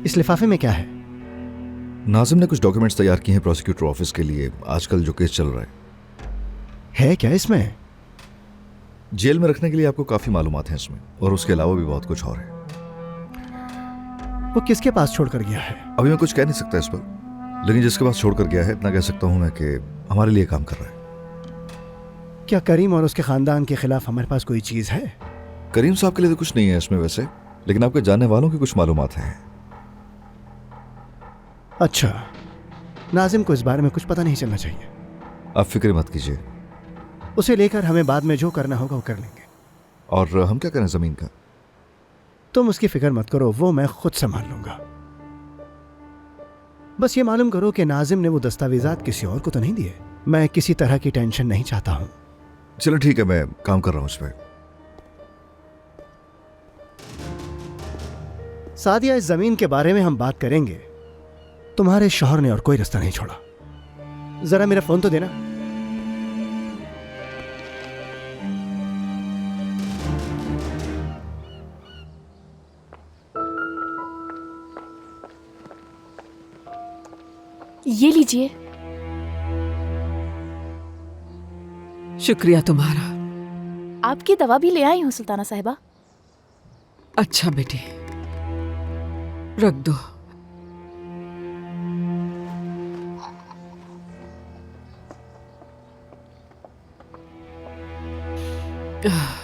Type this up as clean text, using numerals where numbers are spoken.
इस लिफाफे में क्या है? नाजिम ने कुछ डॉक्यूमेंट्स तैयार किए हैं प्रोसिक्यूटर ऑफिस के लिए, आजकल जो केस चल रहा है क्या इसमें? जेल में रखने के लिए आपको काफी मालूमात हैं इसमें, और उसके अलावा भी बहुत कुछ और है। वो किसके पास छोड़कर गया है? अभी मैं कुछ कह नहीं सकता इस पर, लेकिन जिसके पास छोड़कर गया है इतना कह सकता हूं मैं कि हमारे लिए काम कर रहा है। क्या करीम और उसके खानदान के खिलाफ हमारे पास कोई चीज है? करीम साहब के लिए तो कुछ नहीं है इसमें वैसे, लेकिन आपके जानने वालों की कुछ मालूमात हैं। अच्छा, नाजिम को इस बारे में कुछ पता नहीं चलना चाहिए। आप फिक्र मत कीजिए। उसे लेकर हमें बाद में जो करना होगा वो कर लेंगे। और हम क्या करें जमीन का? तुम उसकी फिक्र मत करो, वो मैं खुद संभाल लूंगा। बस ये मालूम करो कि नाजिम ने वो दस्तावेजात किसी और को तो नहीं दिए। मैं किसी तरह की टेंशन नहीं चाहता हूं। चलो ठीक है, मैं काम कर रहा हूं इस पर। सादिया, इस जमीन के बारे में हम बात करेंगे। तुम्हारे शौहर ने और कोई रास्ता नहीं छोड़ा। जरा मेरा फोन तो देना। ये लीजिए। शुक्रिया तुम्हारा। आपकी दवा भी ले आई हूँ सुल्ताना साहिबा। अच्छा बेटी, रख दो। आह,